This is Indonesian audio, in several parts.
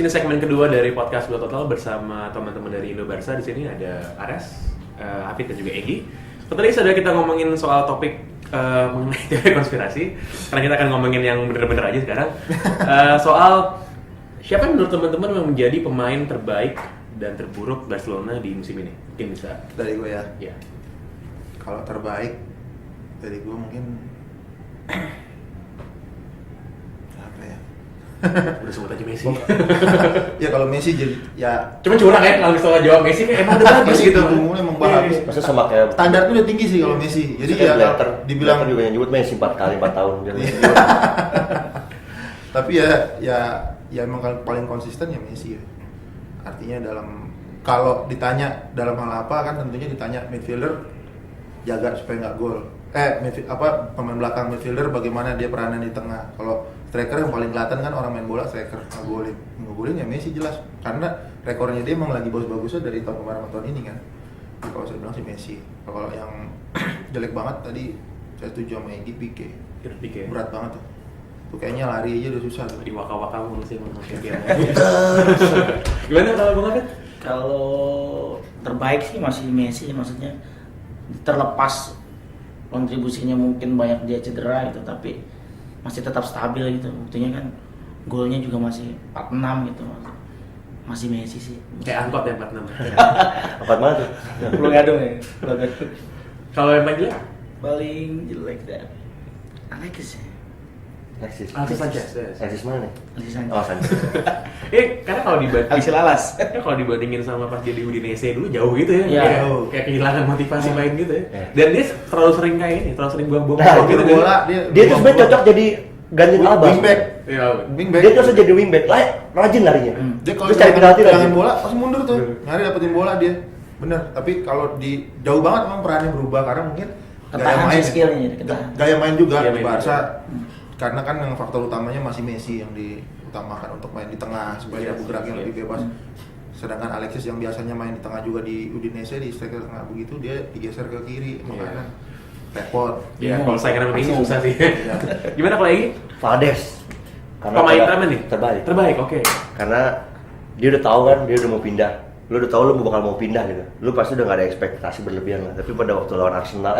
sini segmen kedua dari podcast Bola Total bersama teman-teman dari Indo Barca. Di sini ada Ares, Hafid dan juga Egi. Tadi sudah kita ngomongin soal topik mengenai teori konspirasi. Karena kita akan ngomongin yang bener-bener aja sekarang. Soal siapa menurut teman-teman yang menjadi pemain terbaik dan terburuk Barcelona di musim ini? Mungkin bisa dari gue ya. Iya. Kalau terbaik dari gue mungkin apa ya? Udah sebut aja Messi. Ya kalau Messi jadi ya Cuma curang ya kalau misalnya jawab Messi kan emang udah bagus gitu. Umumnya emang bagus. Masa sama kayak Standarnya udah tinggi sih kalau Messi. Jadi ya dibilang juga yang nyebut Messi 4 kali 4 tahun dia. Tapi ya emang paling konsisten ya Messi ya. Artinya kalau ditanya dalam hal apa kan tentunya ditanya midfielder jaga supaya nggak gol. Pemain belakang midfielder bagaimana dia peranan di tengah. Kalau striker yang paling kelihatan kan orang main bola striker ngegolin ya Messi jelas karena rekornya dia emang lagi bagus-bagusnya dari tahun kemarin tahun ini kan. Jadi kalau saya bilang sih Messi. Kalau yang jelek banget tadi saya setuju sama Egi Pique. Berat banget tuh. Tuh kayaknya lari aja udah susah tuh. Di waka-waka mulu sih Gimana kalau Bang Hafid? Kalau terbaik sih masih Messi, maksudnya terlepas kontribusinya mungkin banyak dia cedera gitu, tapi masih tetap stabil gitu. Buktinya kan golnya juga masih 46 gitu. Masih Messi sih. Kayak angkot ya 46. Apa mana tuh? Belum gadung ya. Kalau yang paling jelek? Paling jelek dan Alexis ya. Alexis Sanchez. Alexis mana nih? Alexis Sanchez. Oh, Sanchez. Karena kalau Alexis Lalas. kalau dibandingin sama pas dia di Udinese dulu jauh gitu ya. Iya. Kayak kehilangan motivasi main gitu ya. Iya. Dan dia terlalu sering kayak ini, terlalu sering buang-buang Nah, gitu bola Dia tuh sebenarnya cocok jadi gantiin Alba. wingback. Iya. Wingback. Dia tuh harus jadi wingback. Rajin larinya. Dia kalau Terus cari penalti kehilangan rajin. bola pasti mundur tuh. Nyari dapetin bola dia. Bener. Tapi kalau di jauh banget memang perannya berubah karena mungkin Ketahan sih skillnya, ketahan. Gaya main juga Gaya di main Barca. juga. Karena kan yang faktor utamanya masih Messi yang diutamakan untuk main di tengah supaya Yes, bergeraknya yes. lebih bebas. Sedangkan Alexis yang biasanya main di tengah juga di Udinese di striker tengah begitu dia digeser ke kiri ke kanan. Repot. Ya, kalau saya kira Messi susah sih. Iya. Gimana kalau Egi? Valdes. Pemain apa nih? Terbaik. Oke. Karena dia udah tahu kan dia udah mau pindah. Lu udah tahu lu bakal mau pindah gitu. Lu pasti udah gak ada ekspektasi berlebihan lah. Tapi pada waktu lawan Arsenal,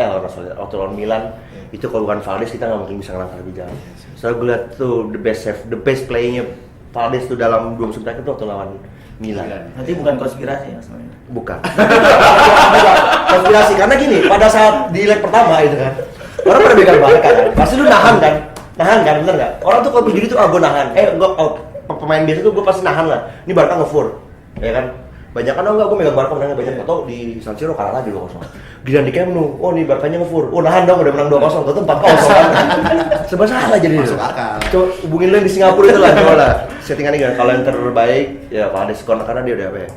waktu lawan Milan, itu kalau bukan Valdes kita nggak mungkin bisa ngelangkah lebih jauh. Soalnya gue liat tuh the best playingnya Valdes tuh dalam 2 musim terakhir tuh waktu lawan Milan. Nanti bukan konspirasi ya maksudnya. Bukan. Konspirasi karena gini, pada saat di leg pertama itu kan, orang pada begal Barca kan, pasti lu nahan kan, bener nggak? Orang tuh kalau begini tuh gue nahan, pemain biasa tuh gue pasti nahan lah. Ini Barca nge-fur, ya kan? Banyak kan enggak, gue megang Barca menangnya banyak, atau di San Siro kalah lagi 2-0. Giliran di Camp Nou, oh nih Barcanya nge-fur, oh nahan dong udah menang 2-0, tuh 4-0 kan. Serba salah jadi. Masuk akal. Coba hubungin lu yang di Singapura itu lah, coba lah. Settingan ini kalau yang terbaik ya Valdes karena dia udah apa ya?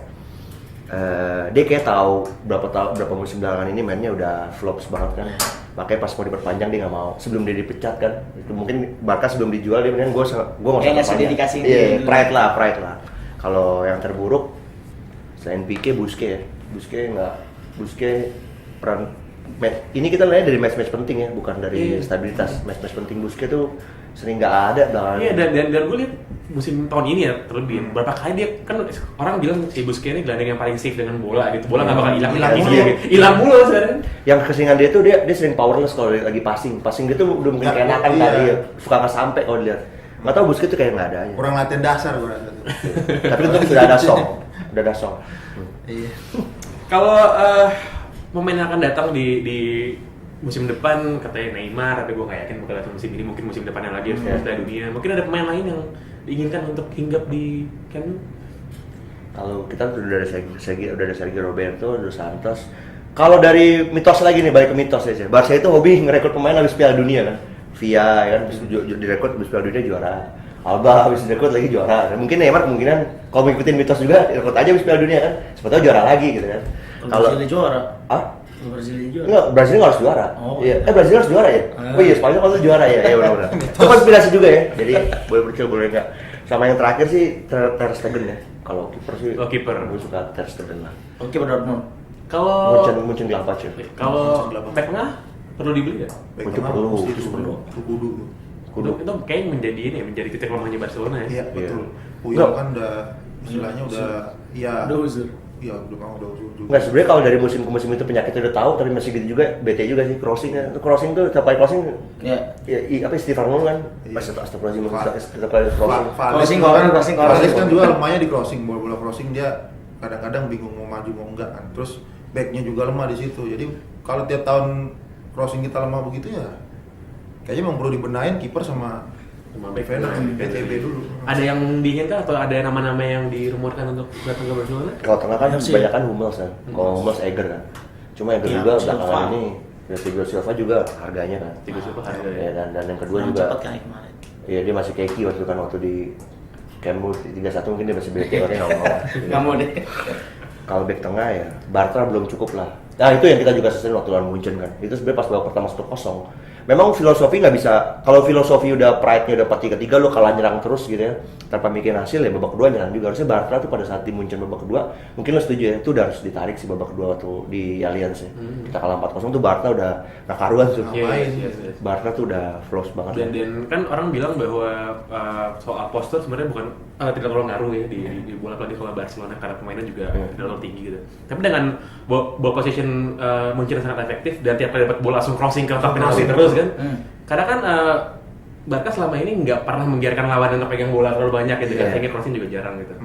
Dia kayak tahu berapa musim belakangan ini mainnya udah flops banget kan. Makanya pas mau diperpanjang dia nggak mau. Sebelum dia dipecat kan, itu mungkin Barca sebelum dijual dia mendingan gue mau Kayaknya sededikasi. Iya, pride lah. Kalau yang terburuk selain Pique, Busquets peran ini kita lihat dari match penting ya, bukan dari stabilitas. Match penting Busquets tuh sering nggak ada belakangan. Iya, dan gue lihat musim tahun ini ya terlebih berapa kali dia kan orang bilang si Busquets ini gelandang yang paling safe dengan bola gitu. Bola nggak bakal hilang mulu sekarang. Yang keseringan dia tuh dia sering powerless kalau lagi passing dia tuh udah mungkin keenakan tadi ya, suka nggak sampai kalau dilihat. Nggak tahu Busquets tuh kayak nggak ada aja. Kurang latihan dasar gue rasa. Tapi itu sudah ada song. Iya. Kalau pemain yang akan datang di musim depan katanya Neymar, tapi gue nggak yakin bakal datang musim ini, mungkin musim depan yang lagi harus Piala Dunia. Mungkin ada pemain lain yang diinginkan untuk hinggap di Camp Nou. Kalau kita udah ada Sergio Roberto, Dos Santos. Kalau dari mitos lagi nih, balik ke mitos aja. Barca itu hobi ngerekrut pemain habis Piala Dunia kan. Via ya kan direkrut habis Piala Dunia juara. Alba habis direkrut lagi juara. Dan mungkin Neymar kemungkinan kalau ngikutin mitos juga direkrut aja habis Piala Dunia kan. Siapa tahu juara lagi gitu kan. Kalau Brazil juara. Brazil nggak harus juara. Oh, iya. Brazil harus juara ya. Oh iya, Spanyol kalau juara ya. Iya benar. Itu konspirasi juga ya. Jadi boleh percaya boleh enggak. Sama yang terakhir sih Ter Stegen ya. Kalau kiper sih. Oh, kiper. Gue suka Ter Stegen lah. Oke, Dortmund. Kalau Muncul Gladbach ya. Kalau back tengah perlu dibeli ya? Itu perlu. Kudu. Itu kayak menjadi titik lemahnya Barcelona ya. Iya betul. Iya. Puyol Nggak. kan udah istilahnya udah ya Udah uzur. iya udah uzur juga. Nggak, sebenarnya kalau dari musim ke musim itu penyakitnya udah tahu, tapi masih gitu juga, bete juga sih crossingnya. Itu crossing tuh, setiap kali crossing, Ya. apa Steve Arnold kan? Iya. Pas astagfirullahaladzim, setiap kali crossing. Crossing crossing. Valis kan juga lemahnya di crossing, bola-bola crossing dia kadang-kadang bingung mau maju mau enggak kan. Terus backnya juga lemah di situ. Jadi kalau tiap tahun crossing kita lemah begitu ya, kayaknya memang perlu dibenahin kiper sama back. defender, PTB dulu. Ada yang diinginkan atau ada nama-nama yang dirumorkan untuk datang ke Barcelona? Kalau tengah kan Sih. kebanyakan Hummels kan. Kalau Hummels Eger kan. Cuma Eger Iya, juga Silva. belakangan ini Thiago Silva juga harganya kan. Thiago Silva harga Ya, ya. dan yang kedua Kurang juga cepat kali kemarin. iya dia masih keki waktu itu kan, waktu di Camp Nou 3-1 mungkin dia masih bete katanya nggak mau. Nggak mau deh. Kalau back tengah ya Bartra belum cukup lah. Nah itu yang kita juga sesuai waktu lawan Munchen kan. Itu sebenarnya pas babak pertama 1-0. Memang filosofi nggak bisa, kalau filosofi udah pride-nya udah 4-3-3 lo kalah nyerang terus gitu ya tanpa mikirin hasil ya babak kedua nyerang juga. Harusnya Bartra tuh pada saat di Munchen babak kedua mungkin lo setuju ya, itu udah harus ditarik sih babak kedua waktu di Allianz ya. Kita kalah 4-0 tuh Bartra udah nggak karuan tuh. Iya, Ngapain? iya. Bartra tuh udah flows banget. Dan kan orang bilang bahwa soal postur sebenarnya bukan tidak terlalu ngaruh ya di bola, apalagi kalau Barcelona karena pemainnya juga tidak terlalu tinggi gitu. Tapi dengan ball position Munchen sangat efektif dan tiap kali dapat bola langsung crossing ke kotak penalti terus kan. Karena kan Barca selama ini nggak pernah membiarkan lawan untuk pegang bola terlalu banyak gitu kan, sehingga crossing juga jarang gitu.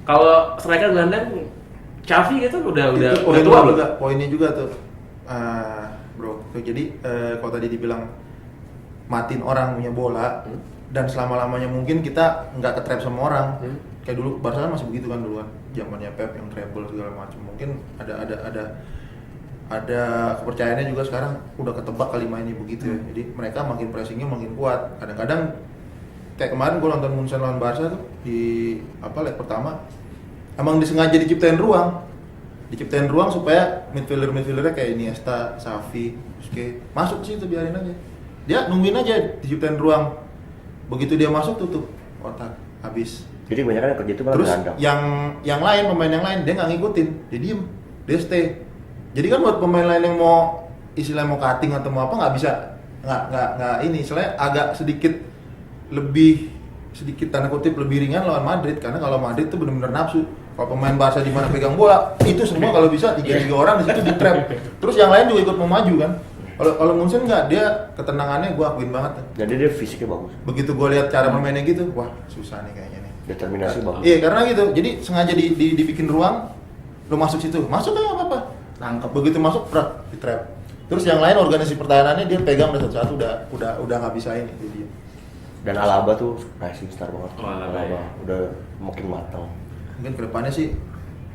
Kalau striker gelandang Xavi gitu udah Itu tua belum? juga, poinnya juga tuh, bro. Jadi kalau tadi dibilang matiin orang punya bola dan selama-lamanya mungkin kita nggak ke-trap sama orang. Kayak dulu Barca kan masih begitu kan duluan, zamannya Pep yang treble segala macam. Mungkin ada kepercayaannya juga sekarang udah ketebak kali mainnya begitu ya. Jadi mereka makin pressingnya makin kuat. Kadang-kadang kayak kemarin gue nonton Munchen lawan Barca tuh di leg pertama, emang disengaja diciptain ruang supaya midfieldernya kayak Iniesta, Xavi, Busquets masuk ke situ, biarin aja. Dia nungguin aja diciptain ruang. Begitu dia masuk tutup kotak, habis. Jadi kebanyakan yang kerja itu malah Terus gelandang. yang lain, pemain yang lain dia nggak ngikutin, dia diem, dia stay. Jadi kan buat pemain lain yang mau istilahnya mau cutting atau mau apa nggak bisa, nggak ini, istilahnya agak sedikit tanda kutip lebih ringan lawan Madrid, karena kalau Madrid tuh benar-benar nafsu. Kalau pemain Barca di mana pegang bola itu semua kalau bisa 3 orang di situ di trap. Terus yang lain juga ikut mau maju kan. Kalau Munchen nggak, dia ketenangannya gue akuin banget. Dan dia fisiknya bagus. Begitu gue lihat cara bermainnya gitu, wah susah nih kayaknya nih. Determinasi bagus. Iya karena gitu, jadi sengaja dibikin ruang, lo masuk situ, masuk aja nggak apa-apa. Nangkep. Begitu masuk, prak, di trap. Terus yang lain organisasi pertahanannya dia pegang udah satu-satu, udah nggak bisa ini. Jadi, Dan Alaba tuh rising star banget. Oh, Alaba, ya. Udah makin matang. mungkin kedepannya sih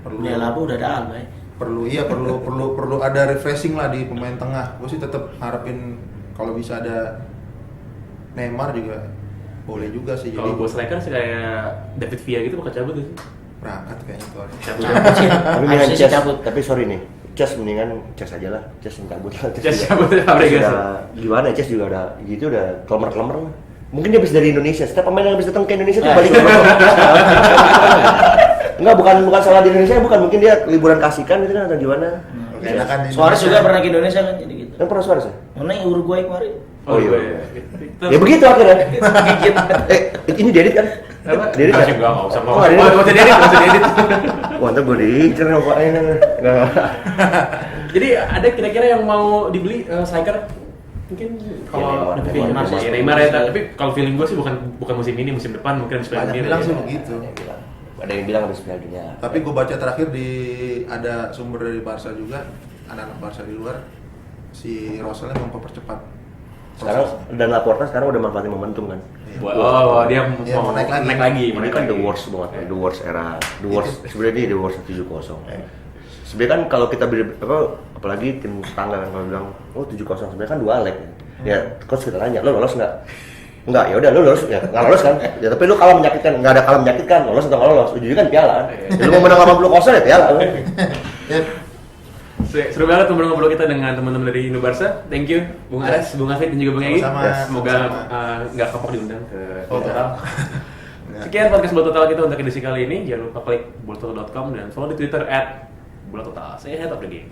perlu Dia Alaba udah ada Alba ya. perlu ada refreshing lah di pemain tengah. Gue sih tetap harapin kalau bisa ada Neymar juga boleh juga sih. Kalau Jadi buat striker sih kayak David Villa gitu bakal cabut sih. berangkat kayaknya tuh orang. Cabut. Tapi mendingan Harusnya sih Chess, cabut. tapi sorry nih, Chess mendingan Chess aja lah, Chess yang cabut lah. Chess juga- cabut, Chess Fabregas. udah gimana, Chess juga udah gitu, udah klemer-klemer lah. Mungkin dia habis dari Indonesia, setiap pemain yang habis datang ke Indonesia tuh balik ke Enggak, bukan salah di Indonesia, bukan, mungkin dia liburan kasihkan gitu kan atau gimana. Oke, enakan di Suarez Indonesia. juga pernah ke Indonesia kan jadi gitu. Kan pernah Suarez ya? Mana yang Uruguay kemarin? Oh, iya. Terus- Ya begitu akhirnya. Gigit. Ini diedit kan? Apa? Diedit Nggak kan? sih, nggak usah. Oh, nggak diedit. Nggak usah diedit, nggak usah diedit. Wah, ntar gue diincer sama Pak ini. Nggak. Jadi ada kira-kira yang mau dibeli striker? Mungkin kalau Neymar, David Villa, Neymar, ya, Neymar ya, tapi kalau feeling gue sih bukan musim ini, musim depan mungkin habis Piala Banyak Dunia bilang ya. sih begitu. Ada yang bilang habis Piala Dunia. Tapi gue baca terakhir ada sumber dari Barca juga, anak-anak Barca di luar, si Rosell mau mempercepat Sekarang prosesnya. dan Laporta sekarang udah manfaatin momentum kan. Dia Dia mau mau naik lagi. naik lagi. Ini kan the worst banget, the worst era, the worst sebenarnya ini the worst 7-0. Sebenarnya kan kalau kita apalagi tim tetangga kan kalau bilang oh 7-0 sebenarnya kan 2 leg. Ya, coach kita tanya, lo lolos nggak? Enggak, ya udah lo lolos ya, nggak lolos kan? Ya tapi lo kalah menyakitkan, nggak ada kalah menyakitkan, lolos atau nggak lolos, ujungnya kan piala kan? Ya, lo mau menang 80-0 ya piala. Ya, Seru banget ngobrol-ngobrol kita dengan teman-teman dari Indo Barca. Thank you, Bung Ares, Bung Hafid dan juga Bung Egy. Sama-sama. Semoga Sama-sama. nggak kapok diundang ke Oh, Total. Sekian podcast Bola Total kita untuk edisi kali ini. Jangan lupa klik bolatotal.com dan follow di Twitter @bolatotal. Say head of the game.